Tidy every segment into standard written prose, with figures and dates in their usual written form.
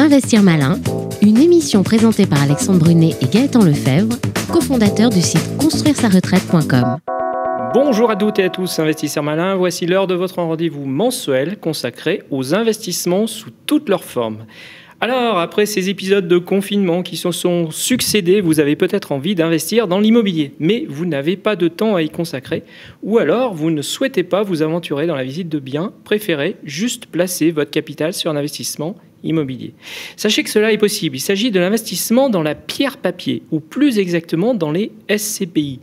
Investir Malin, une émission présentée par Alexandre Brunet et Gaëtan Lefebvre, cofondateurs du site construire-sa-retraite.com. Bonjour à toutes et à tous, investisseurs malins. Voici l'heure de votre rendez-vous mensuel consacré aux investissements sous toutes leurs formes. Alors, après ces épisodes de confinement qui se sont succédés, vous avez peut-être envie d'investir dans l'immobilier, mais vous n'avez pas de temps à y consacrer, ou alors vous ne souhaitez pas vous aventurer dans la visite de biens, préférez juste placer votre capital sur un investissement immobilier. Sachez que cela est possible. Il s'agit de l'investissement dans la pierre papier, ou plus exactement dans les SCPI.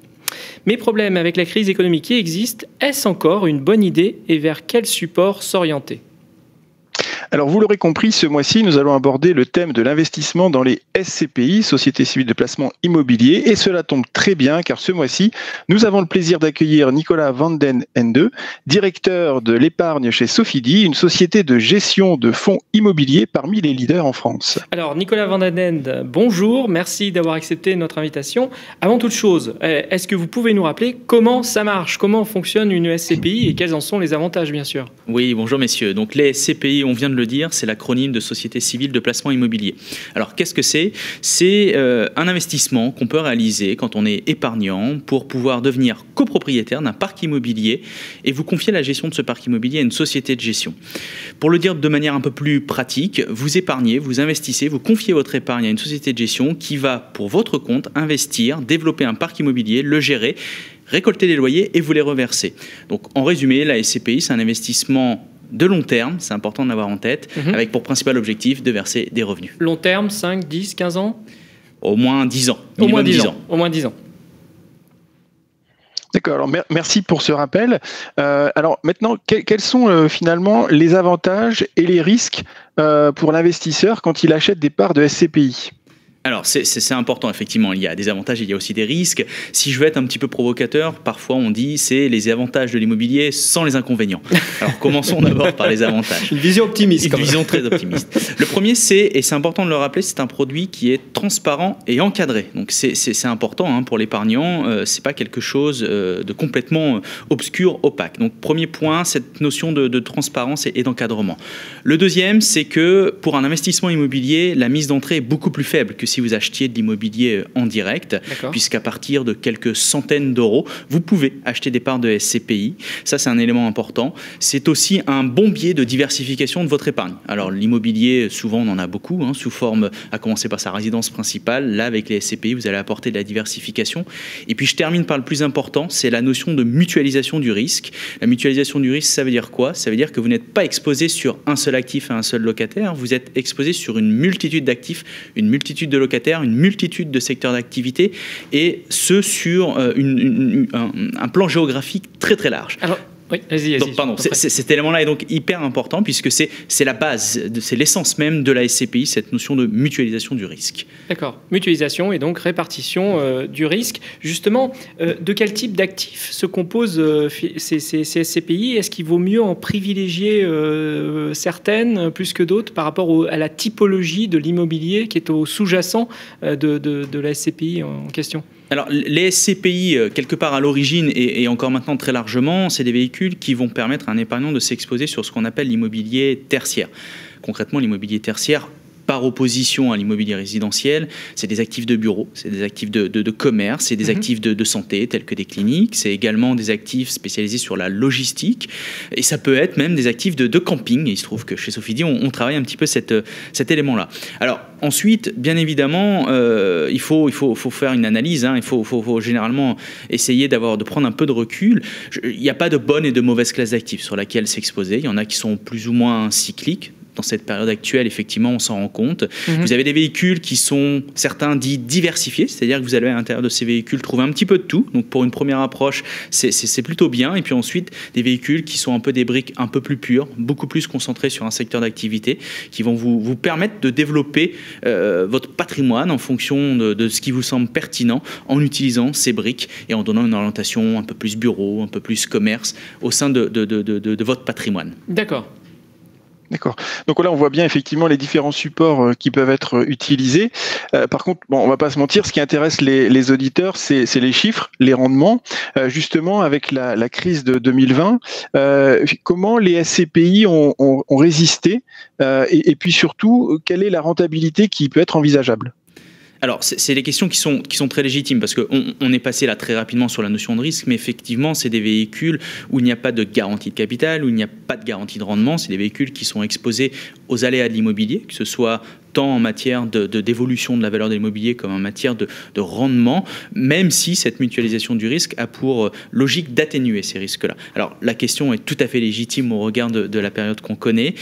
Mais problème avec la crise économique qui existe, est-ce encore une bonne idée et vers quel support s'orienter ? Alors vous l'aurez compris, ce mois-ci, nous allons aborder le thème de l'investissement dans les SCPI, Sociétés Civiles de Placement Immobilier, et cela tombe très bien car ce mois-ci, nous avons le plaisir d'accueillir Nicolas Van den Ende, directeur de l'épargne chez Sofidy, une société de gestion de fonds immobiliers parmi les leaders en France. Alors Nicolas Van den Ende, bonjour, merci d'avoir accepté notre invitation. Avant toute chose, est-ce que vous pouvez nous rappeler comment ça marche, comment fonctionne une SCPI et quels en sont les avantages bien sûr ? Oui, bonjour messieurs. Donc les SCPI, on vient de le dire, c'est l'acronyme de Société Civile de Placement Immobilier. Alors qu'est-ce que c'est ? C'est un investissement qu'on peut réaliser quand on est épargnant pour pouvoir devenir copropriétaire d'un parc immobilier et vous confier la gestion de ce parc immobilier à une société de gestion. Pour le dire de manière un peu plus pratique, vous épargnez, vous investissez, vous confiez votre épargne à une société de gestion qui va, pour votre compte, investir, développer un parc immobilier, le gérer, récolter les loyers et vous les reverser. Donc en résumé, la SCPI, c'est un investissement de long terme, c'est important de l'avoir en tête, avec pour principal objectif de verser des revenus. Long terme, 5, 10, 15 ans ? Au moins 10 ans. Au moins 10 ans. Au moins 10 ans. D'accord, alors merci pour ce rappel. Alors maintenant, quels sont finalement les avantages et les risques pour l'investisseur quand il achète des parts de SCPI ? Alors, c'est important, effectivement. Il y a des avantages, il y a aussi des risques. Si je veux être un petit peu provocateur, parfois on dit c'est les avantages de l'immobilier sans les inconvénients. Alors, commençons d'abord par les avantages. Une vision optimiste. Une vision très optimiste. Le premier, et c'est important de le rappeler, c'est un produit qui est transparent et encadré. Donc, c'est important pour l'épargnant. C'est pas quelque chose de complètement obscur, opaque. Donc, premier point, cette notion de transparence et d'encadrement. Le deuxième, c'est que pour un investissement immobilier, la mise d'entrée est beaucoup plus faible que si vous achetiez de l'immobilier en direct, puisqu'à partir de quelques centaines d'euros, vous pouvez acheter des parts de SCPI. Ça, c'est un élément important. C'est aussi un bon biais de diversification de votre épargne. Alors, l'immobilier, souvent, on en a beaucoup, sous forme, à commencer par sa résidence principale. Là, avec les SCPI, vous allez apporter de la diversification. Et puis, je termine par le plus important, c'est la notion de mutualisation du risque. La mutualisation du risque, ça veut dire quoi ? Ça veut dire que vous n'êtes pas exposé sur un seul actif à un seul locataire. Vous êtes exposé sur une multitude d'actifs, une multitude de locataires, une multitude de secteurs d'activité, et ce sur un plan géographique très très large. Alors, oui, vas-y. Donc, pardon, cet élément-là est donc hyper important puisque c'est la base, c'est l'essence même de la SCPI, cette notion de mutualisation du risque. D'accord, mutualisation et donc répartition du risque. Justement, de quel type d'actifs se composent ces SCPI ? Est-ce qu'il vaut mieux en privilégier certaines plus que d'autres par rapport à la typologie de l'immobilier qui est au sous-jacent de la SCPI en question ? Alors, les SCPI, quelque part à l'origine et encore maintenant très largement, c'est des véhicules qui vont permettre à un épargnant de s'exposer sur ce qu'on appelle l'immobilier tertiaire. Concrètement, l'immobilier tertiaire, par opposition à l'immobilier résidentiel, c'est des actifs de bureau, c'est des actifs de commerce, c'est des actifs de santé tels que des cliniques, c'est également des actifs spécialisés sur la logistique et ça peut être même des actifs de camping. Et il se trouve que chez Sofidy, on travaille un petit peu cet élément-là. Alors ensuite, bien évidemment, il faut faire une analyse, il faut généralement essayer de prendre un peu de recul. Il n'y a pas de bonne et de mauvaise classe d'actifs sur laquelle s'exposer. Il y en a qui sont plus ou moins cycliques. Dans cette période actuelle, effectivement, on s'en rend compte. Vous avez des véhicules qui sont, certains dits diversifiés, c'est-à-dire que vous allez à l'intérieur de ces véhicules trouver un petit peu de tout. Donc, pour une première approche, c'est plutôt bien. Et puis ensuite, des véhicules qui sont un peu des briques un peu plus pures, beaucoup plus concentrés sur un secteur d'activité, qui vont vous permettre de développer votre patrimoine en fonction de ce qui vous semble pertinent, en utilisant ces briques et en donnant une orientation un peu plus bureau, un peu plus commerce au sein de votre patrimoine. D'accord. D'accord. Donc là, on voit bien effectivement les différents supports qui peuvent être utilisés. Par contre, bon, on va pas se mentir, ce qui intéresse les auditeurs, c'est les chiffres, les rendements. Justement, avec la crise de 2020, comment les SCPI ont résisté et puis surtout, quelle est la rentabilité qui peut être envisageable? Alors, c'est des questions qui sont très légitimes parce qu'on est passé là très rapidement sur la notion de risque, mais effectivement, c'est des véhicules où il n'y a pas de garantie de capital, où il n'y a pas de garantie de rendement. C'est des véhicules qui sont exposés aux aléas de l'immobilier, que ce soit tant en matière d'évolution de la valeur de l'immobilier comme en matière de rendement, même si cette mutualisation du risque a pour logique d'atténuer ces risques-là. Alors, la question est tout à fait légitime au regard de la période qu'on connaît.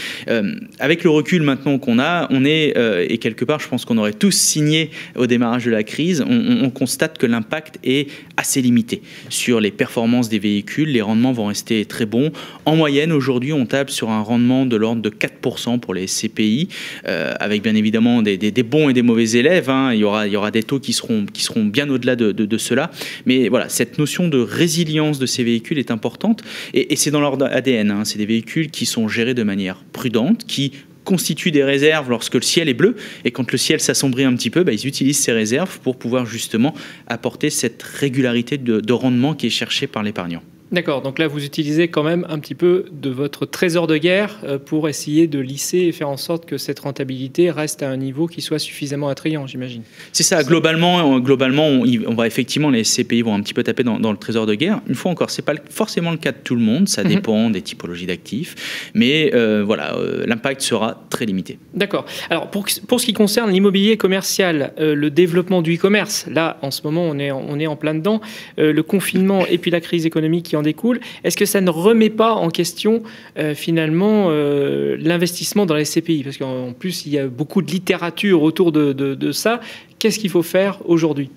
Avec le recul maintenant qu'on a, et quelque part, je pense qu'on aurait tous signé au démarrage de la crise, on constate que l'impact est assez limité sur les performances des véhicules. Les rendements vont rester très bons. En moyenne, aujourd'hui, on table sur un rendement de l'ordre de 4% pour les SCPI, avec bien évidemment des bons et des mauvais élèves. Hein. Il y aura des taux qui seront bien au-delà de cela. Mais voilà, cette notion de résilience de ces véhicules est importante et c'est dans leur ADN. Hein. C'est des véhicules qui sont gérés de manière prudente, qui constituent des réserves lorsque le ciel est bleu, et quand le ciel s'assombrit un petit peu, ils utilisent ces réserves pour pouvoir justement apporter cette régularité de rendement qui est cherchée par l'épargnant. D'accord, donc là vous utilisez quand même un petit peu de votre trésor de guerre pour essayer de lisser et faire en sorte que cette rentabilité reste à un niveau qui soit suffisamment attrayant, j'imagine. C'est ça, globalement on va effectivement, les SCPI vont un petit peu taper dans le trésor de guerre. Une fois encore, c'est pas forcément le cas de tout le monde, ça dépend des typologies d'actifs, mais l'impact sera très limité. D'accord. Alors pour ce qui concerne l'immobilier commercial, le développement du e-commerce, là en ce moment on est en plein dedans, le confinement et puis la crise économique qui en découle, est-ce que ça ne remet pas en question finalement l'investissement dans les SCPI? Parce qu'en plus, il y a beaucoup de littérature autour de ça. Qu'est-ce qu'il faut faire aujourd'hui?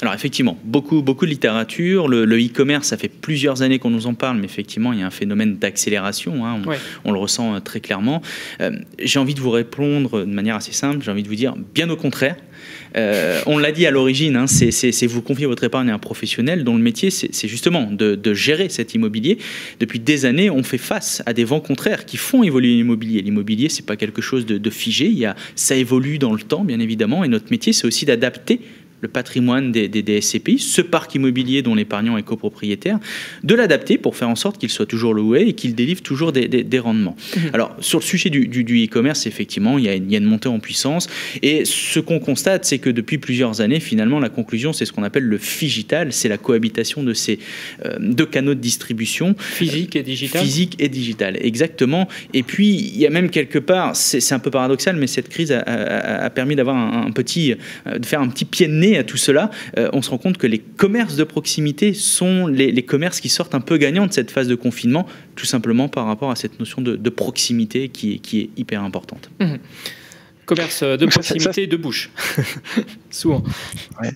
Alors effectivement, beaucoup de littérature. Le e-commerce, ça fait plusieurs années qu'on nous en parle, mais effectivement, il y a un phénomène d'accélération. Hein, on le ressent très clairement. J'ai envie de vous répondre de manière assez simple. J'ai envie de vous dire, bien au contraire. On l'a dit à l'origine, hein, c'est vous confier votre épargne à un professionnel dont le métier, c'est justement de gérer cet immobilier. Depuis des années, on fait face à des vents contraires qui font évoluer l'immobilier. L'immobilier, c'est pas quelque chose de figé. Ça évolue dans le temps, bien évidemment. Et notre métier, c'est aussi d'adapter le patrimoine des SCPI, ce parc immobilier dont l'épargnant est copropriétaire, de l'adapter pour faire en sorte qu'il soit toujours loué et qu'il délivre toujours des rendements. Alors, sur le sujet du e-commerce, effectivement, il y a une montée en puissance. Et ce qu'on constate, c'est que depuis plusieurs années, finalement, la conclusion, c'est ce qu'on appelle le phygital. C'est la cohabitation de ces deux canaux de distribution. Physique et digital. Physique et digital, exactement. Et puis, il y a même quelque part, c'est un peu paradoxal, mais cette crise a permis d'avoir de faire un petit pied de nez à tout cela. On se rend compte que les commerces de proximité sont les commerces qui sortent un peu gagnants de cette phase de confinement, tout simplement par rapport à cette notion de proximité qui est hyper importante. Commerce de proximité de bouche, souvent. Ouais.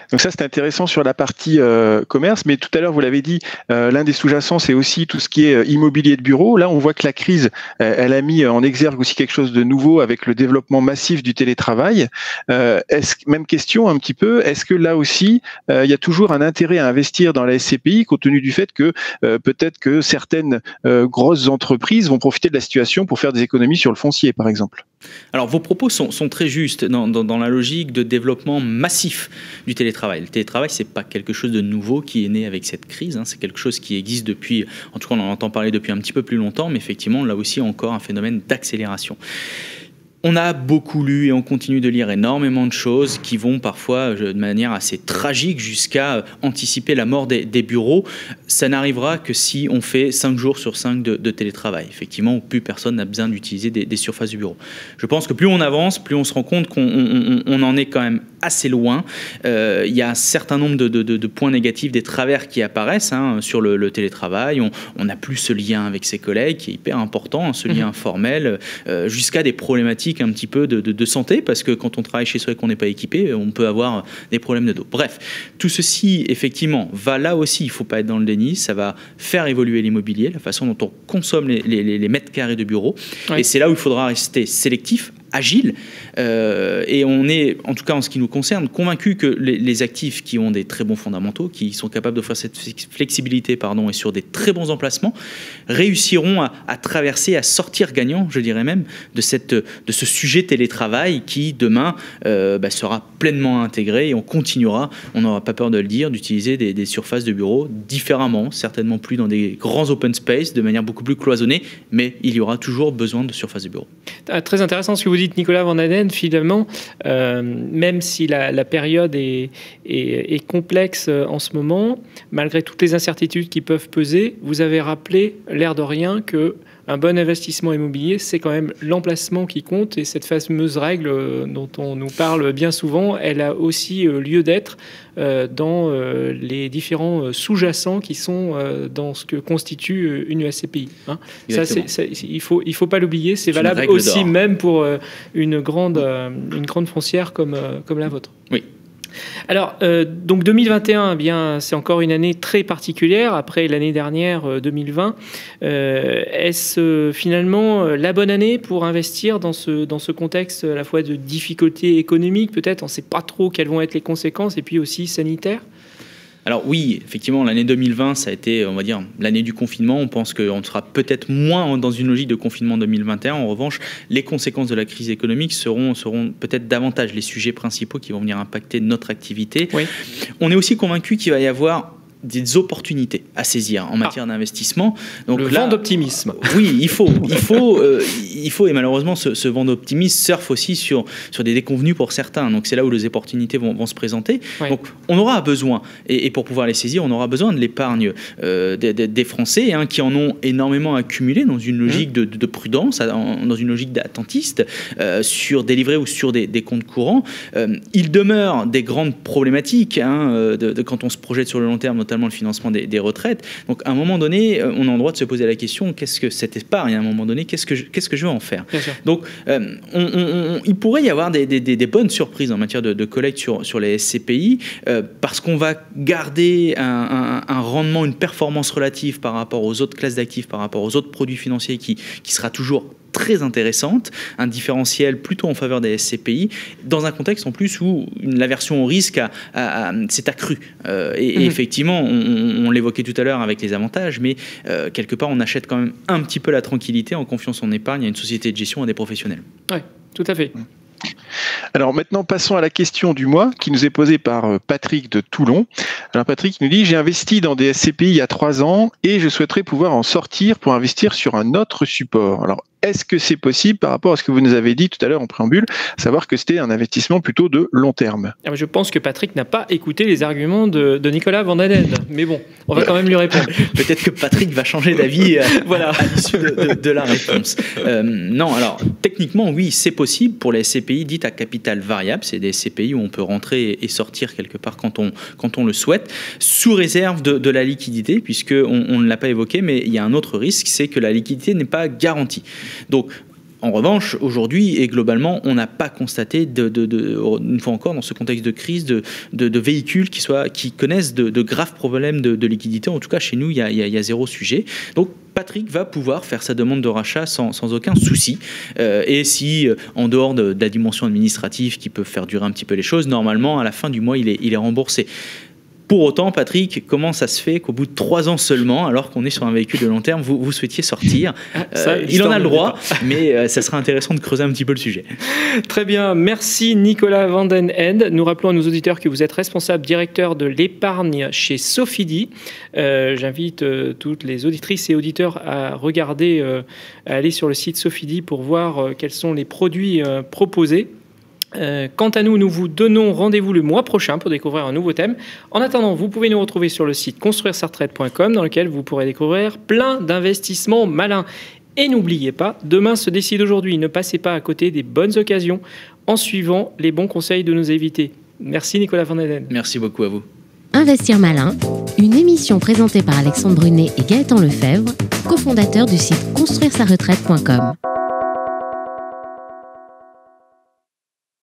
Donc ça, c'est intéressant sur la partie commerce, mais tout à l'heure, vous l'avez dit, l'un des sous-jacents, c'est aussi tout ce qui est immobilier de bureau. Là, on voit que la crise, elle a mis en exergue aussi quelque chose de nouveau avec le développement massif du télétravail. Même question un petit peu, est-ce que là aussi, il y a toujours un intérêt à investir dans la SCPI, compte tenu du fait que peut-être que certaines grosses entreprises vont profiter de la situation pour faire des économies sur le foncier, par exemple? Alors, vos propos sont très justes dans la logique de développement massif du télétravail. Le télétravail, c'est pas quelque chose de nouveau qui est né avec cette crise. Hein. C'est quelque chose qui existe depuis, en tout cas, on en entend parler depuis un petit peu plus longtemps, mais effectivement, là aussi, encore un phénomène d'accélération. On a beaucoup lu et on continue de lire énormément de choses qui vont parfois de manière assez tragique jusqu'à anticiper la mort des bureaux. Ça n'arrivera que si on fait 5 jours sur 5 de télétravail, effectivement, où plus personne n'a besoin d'utiliser des surfaces du bureau. Je pense que plus on avance, plus on se rend compte qu'on en est quand même assez loin. Il y a un certain nombre de points négatifs, des travers qui apparaissent sur le télétravail. On n'a plus ce lien avec ses collègues qui est hyper important, ce lien informel, jusqu'à des problématiques un petit peu de santé, parce que quand on travaille chez soi et qu'on n'est pas équipé, on peut avoir des problèmes de dos. Bref, tout ceci, effectivement, va là aussi, il ne faut pas être dans le déni, ça va faire évoluer l'immobilier, la façon dont on consomme les mètres carrés de bureau, et c'est là où il faudra rester sélectif, agile. Et on est, en tout cas en ce qui nous concerne, convaincu que les actifs qui ont des très bons fondamentaux, qui sont capables d'offrir cette flexibilité et sur des très bons emplacements, réussiront à traverser, à sortir gagnant, je dirais même, de ce sujet télétravail qui demain sera pleinement intégré, et on continuera, on n'aura pas peur de le dire, d'utiliser des surfaces de bureaux différemment, certainement plus dans des grands open space, de manière beaucoup plus cloisonnée, mais il y aura toujours besoin de surfaces de bureaux. Très intéressant ce que vous dites, Nicolas Van Aden. Finalement, même si la période est complexe en ce moment, malgré toutes les incertitudes qui peuvent peser, vous avez rappelé, l'air de rien, que un bon investissement immobilier, c'est quand même l'emplacement qui compte, et cette fameuse règle dont on nous parle bien souvent, elle a aussi lieu d'être dans les différents sous-jacents qui sont dans ce que constitue une SCPI. Hein. Ça, il faut pas l'oublier, c'est valable aussi même pour une grande foncière comme la vôtre. Oui. Alors, donc 2021, eh bien, c'est encore une année très particulière après l'année dernière, 2020. Est-ce finalement la bonne année pour investir dans ce contexte à la fois de difficultés économiques, peut-être, on ne sait pas trop quelles vont être les conséquences, et puis aussi sanitaires ? Alors oui, effectivement, l'année 2020, ça a été, on va dire, l'année du confinement. On pense qu'on sera peut-être moins dans une logique de confinement 2021. En revanche, les conséquences de la crise économique seront peut-être davantage les sujets principaux qui vont venir impacter notre activité. Oui. On est aussi convaincu qu'il va y avoir des opportunités à saisir en matière d'investissement. Donc le vent d'optimisme. Oui, il faut, et malheureusement, ce vent d'optimisme surfe aussi sur des déconvenus pour certains. Donc c'est là où les opportunités vont se présenter. Oui. Donc on aura besoin, et pour pouvoir les saisir, on aura besoin de l'épargne des Français, qui en ont énormément accumulé dans une logique de prudence, dans une logique d'attentiste, sur des livrets ou sur des comptes courants. Il demeure des grandes problématiques quand on se projette sur le long terme, notamment le financement des retraites. Donc, à un moment donné, on a le droit de se poser la question, qu'est-ce que cette épargne, à un moment donné, qu'est-ce que je veux en faire ? Donc, il pourrait y avoir des bonnes surprises en matière de collecte sur les SCPI, parce qu'on va garder un rendement, une performance relative par rapport aux autres classes d'actifs, par rapport aux autres produits financiers qui sera toujours très intéressante, un différentiel plutôt en faveur des SCPI, dans un contexte en plus où l'aversion au risque s'est accrue. Et effectivement, on l'évoquait tout à l'heure avec les avantages, mais quelque part, on achète quand même un petit peu la tranquillité en confiant son épargne à une société de gestion, à des professionnels. Oui, tout à fait. Alors maintenant, passons à la question du mois qui nous est posée par Patrick de Toulon. Alors Patrick nous dit « J'ai investi dans des SCPI il y a 3 ans et je souhaiterais pouvoir en sortir pour investir sur un autre support. » Alors, est-ce que c'est possible par rapport à ce que vous nous avez dit tout à l'heure en préambule, savoir que c'était un investissement plutôt de long terme ? Je pense que Patrick n'a pas écouté les arguments de Nicolas Van Aden. Mais bon, on va quand même lui répondre. Peut-être que Patrick va changer d'avis à l'issue de la réponse. Non, alors techniquement, oui, c'est possible pour les SCPI dites à capital variable. C'est des SCPI où on peut rentrer et sortir quelque part quand on le souhaite, sous réserve de la liquidité, puisqu'on ne l'a pas évoqué, mais il y a un autre risque, c'est que la liquidité n'est pas garantie. Donc, en revanche, aujourd'hui et globalement, on n'a pas constaté, une fois encore, dans ce contexte de crise, de véhicules qui connaissent de graves problèmes de liquidité. En tout cas, chez nous, il y a zéro sujet. Donc, Patrick va pouvoir faire sa demande de rachat sans aucun souci. Et si, en dehors de la dimension administrative qui peut faire durer un petit peu les choses, normalement, à la fin du mois, il est remboursé. Pour autant, Patrick, comment ça se fait qu'au bout de 3 ans seulement, alors qu'on est sur un véhicule de long terme, vous souhaitiez sortir ? Il en a le droit, mais ça serait intéressant de creuser un petit peu le sujet. Très bien, merci Nicolas Van Aden. Nous rappelons à nos auditeurs que vous êtes responsable directeur de l'épargne chez Sofidy. J'invite toutes les auditrices et auditeurs à regarder, à aller sur le site Sofidy pour voir quels sont les produits proposés. Quant à nous, nous vous donnons rendez-vous le mois prochain pour découvrir un nouveau thème. En attendant, vous pouvez nous retrouver sur le site construire-sa-retraite.com dans lequel vous pourrez découvrir plein d'investissements malins. Et n'oubliez pas, demain se décide aujourd'hui. Ne passez pas à côté des bonnes occasions en suivant les bons conseils de nos invités. Merci Nicolas Van Aden. Merci beaucoup à vous. Investir malin, une émission présentée par Alexandre Brunet et Gaëtan Lefebvre, cofondateurs du site construire-sa-retraite.com.